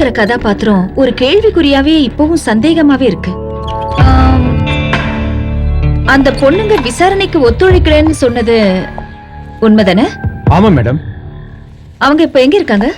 வர கதாபாத்திரம் ஒரு கேள்விக்குறியாவே இப்பவும் சந்தேகமாவே இருக்கு. அந்த பொண்ணுங்க விசாரணைக்கு ஒத்துழைக்கிறேன்னு சொன்னது உண்மைதானே? ஆமா மேடம். அவங்க இப்ப எங்க இருக்காங்க?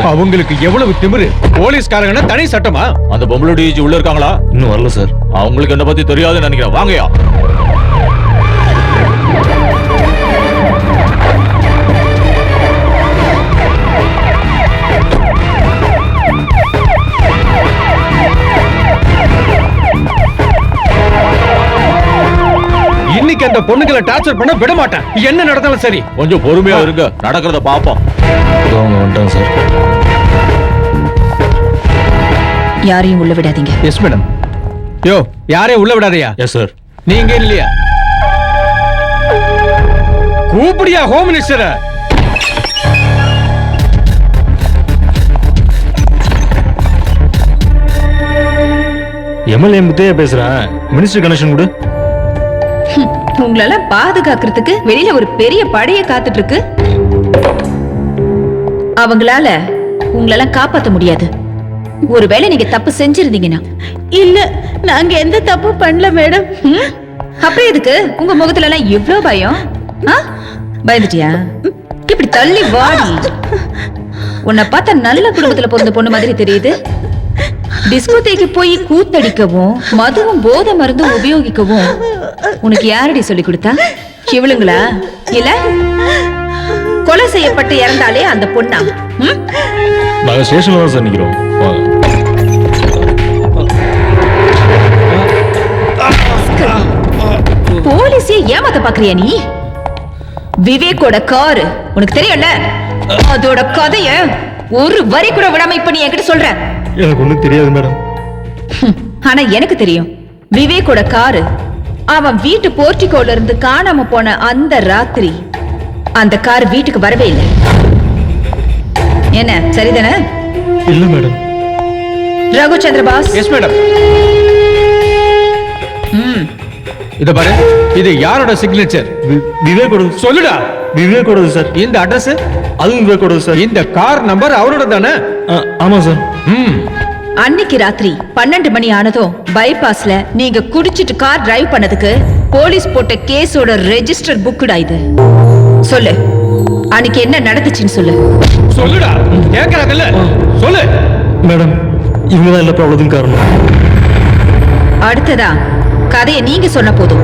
அவங்களுக்கு எவ்வளவு திமிரு! போலீஸ்காரங்கன்னா தனி சட்டமா? அந்த பொம்பளை டிஜி உள்ள இருக்காங்களா? இன்னும் வரல சார். அவங்களுக்கு என்ன பத்தி தெரியாதுன்னு நினைக்கிறேன். வாங்கயா. இன்னைக்கு அந்த பொண்ணுங்களை டார்ச்சர் பண்ண விட மாட்டேன். என்ன நடந்தாலும் சரி. கொஞ்சம் பொறுமையா இருங்க, நடக்கிறத பாப்போம். அவங்க வந்துட்டாங்க சார். யாரையும் உள்ள விடாதீங்க. Yes madam. யோ, யாரையும் உள்ள விடாதயா? Yes sir. நீங்க இல்லையா? கூப்பிடியா ஹோம் மினிஸ்டர்? எம்எல்ஏ முத்தையா பேசுறேன். மினிஸ்டர் கனெக்ஷன் கொடு. உங்களால பாதுகாக்கிறதுக்கு வெளியில ஒரு பெரிய படையை காத்துட்டு இருக்கு. அவங்களால உங்களால காப்பாத்த முடியாது. ஒருவேளை நீங்க தப்பு செஞ்சிருந்தீங்கன்னா. இல்ல, நாங்க எந்த தப்பு பண்ணல மேடம். அப்ப எதுக்கு உங்க முகத்துல எல்லாம் இவ்ளோ பயம்? பயந்துட்டியா? இப்படி தள்ளி வாடி. உன்னை பார்த்தா நல்ல குடும்பத்துல பிறந்த பொண்ணு மாதிரி தெரியுது. டிஸ்கோதேக்கு போய் கூத்தடிக்கவும் மதுவும் போதை மருந்தும் உபயோகிக்கவும் உனக்கு யாரடி சொல்லி கொடுத்தா? இவளுங்களா? இல்ல கொலை செய்யப்பட்டு இறந்தாலே அந்த பொண்ணா? நாங்க ஸ்டேஷன்ல தான் சார் நிக்கிறோம். போலீஸே ஏமாத்த பாக்குறியா நீ? விவேக்கோட காரு உனக்கு தெரியும்ல, அதோட கதைய ஒரு வரி கூட விடாம இப்ப நீ என்கிட்ட சொல்ற. எனக்கு ஒண்ணும் தெரியாது மேடம். ஆனா எனக்கு தெரியும். விவேக்கோட காரு அவன் வீட்டு போர்ட்டிகோல இருந்து காணாம போன அந்த ராத்திரி அந்த கார் வீட்டுக்கு வரவே இல்லை. என்ன சரிதானே? இல்ல மேடம். ரகுச்சந்திர பாஸ். Yes madam. இத பாரு, இது யாரோட சிக்னேச்சர்? விவேக்கோட. சொல்லுடா. விவேக்கோட சார். இந்த அட்ரஸ்? அதுவும் விவேக்கோட சார். இந்த கார் நம்பர் அவரோட தானே? ஆமா சார். அன்னைக்கு ராத்திரி 12 மணி ஆனதும் பைபாஸ்ல நீங்க குடிச்சிட்டு கார் டிரைவ் பண்ணதுக்கு போலீஸ் போட்ட கேஸோட ரெஜிஸ்டர் புக்குடா இது. சொல்லு, அன்னைக்கு என்ன நடந்துச்சுன்னு சொல்லு. சொல்லுடா. கேக்குறாங்கல்ல, சொல்லு. மேடம், இவங்க தான் எல்லா ப்ராப்ளத்துக்கும் காரணம். அடுத்ததா கதையை நீங்க சொன்ன போதும்.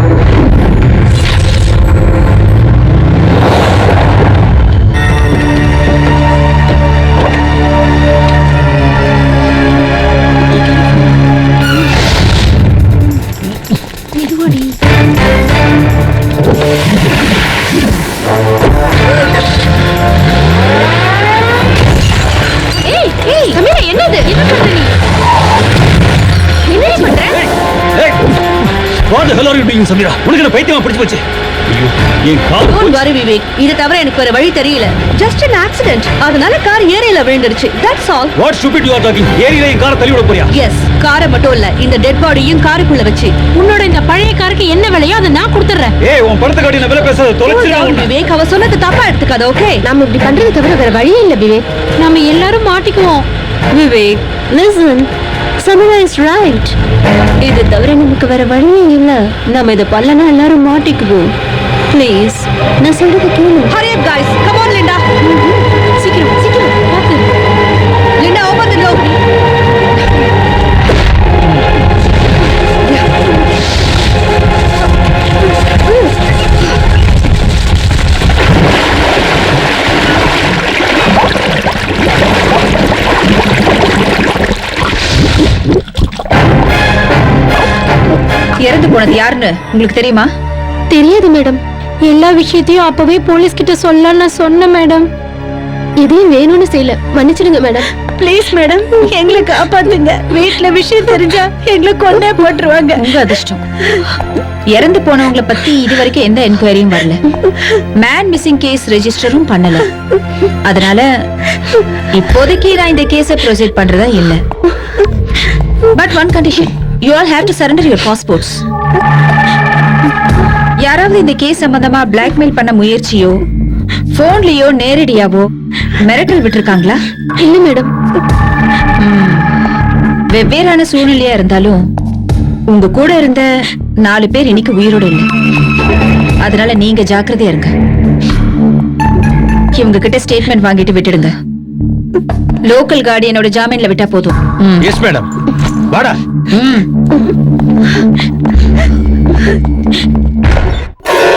என்னது? என்ன பண்ற நீ? What the hell are you doing, Samira? உனக்கு என்ன பைத்தியமா பிடிச்சு போச்சு? ஐயோ, ஏன் கார் Don't worry, விவேக். இது தவிர எனக்கு வேற வழி தெரியல. Just an accident. அதனால கார் ஏரியில விழுந்துருச்சு. That's all. What stupid you are talking? ஏரியில என் காரை தள்ளி விட போறியா? Yes, காரை மட்டும் இல்ல, இந்த டெட் பாடியும் காருக்குள்ள வச்சு உன்னோட இந்த பழைய காருக்கு என்ன விலையோ அதை நான் கொடுத்துறேன். ஏய், உன் படத்தை காட்டி நான் விலை பேசாத. தொலைச்சிடுறேன். விவேக், அவ சொன்னது தப்பா எடுத்துக்காத, ஓகே? நாம இப்படி பண்றது தவிர வேற வழியே இல்ல விவேக். நாம எல்லாரும் மாட்டிக்குவோம். Vivek, listen. Samira is right. இது தவிர நமக்கு வேற வழியே இல்ல. நாம இத பண்ணலனா எல்லாரும் மாட்டிக்குவோம். ப்ளீஸ், நான் சொல்றது கேளு. Hurry up guys. Come on Linda. சீக்கிரம் சீக்கிரம் பாத்து. Linda, open the door. இறந்து போனது யாருன்னு உங்களுக்கு தெரியுமா? தெரியாது மேடம். எல்லா விஷயத்தையும் அப்பவே போலீஸ் கிட்ட சொல்லலாம் நான் சொன்னேன் மேடம். எதையும் வேணும்னு செய்யல, மன்னிச்சிடுங்க மேடம். ப்ளீஸ் மேடம், எங்களை காப்பாத்துங்க. வீட்ல விஷயம் தெரிஞ்சா எங்களை கொண்டே போட்டுருவாங்க. உங்க அதிர்ஷ்டம். இறந்து போனவங்கள பத்தி இதுவரைக்கும் எந்த என்கொயரியும் வரல. மேன் மிஸ்ஸிங் கேஸ் ரெஜிஸ்டரும் பண்ணல. அதனால இப்போதைக்கு நான் இந்த கேஸை ப்ரொசீட் பண்றதா இல்ல. But one condition, you all have to surrender your passports. யாராவது இந்த கேஸ் சம்பந்தமா பிளாக்மெயில் பண்ண முயற்சியோ போன்லயோ நேரடியாவோ மிரட்டல் விட்டுருக்காங்களா? இல்ல மேடம். வெவ்வேறான சூழ்நிலையா இருந்தாலும் உங்க கூட இருந்த 4 பேர் இன்னைக்கு உயிரோட இல்லை. அதனால நீங்க ஜாக்கிரதையா இருங்க. இவங்க கிட்ட ஸ்டேட்மெண்ட் வாங்கிட்டு விட்டுடுங்க. லோக்கல் கார்டியனோட ஜாமீன்ல விட்டா போதும். எஸ் மேடம் வாடா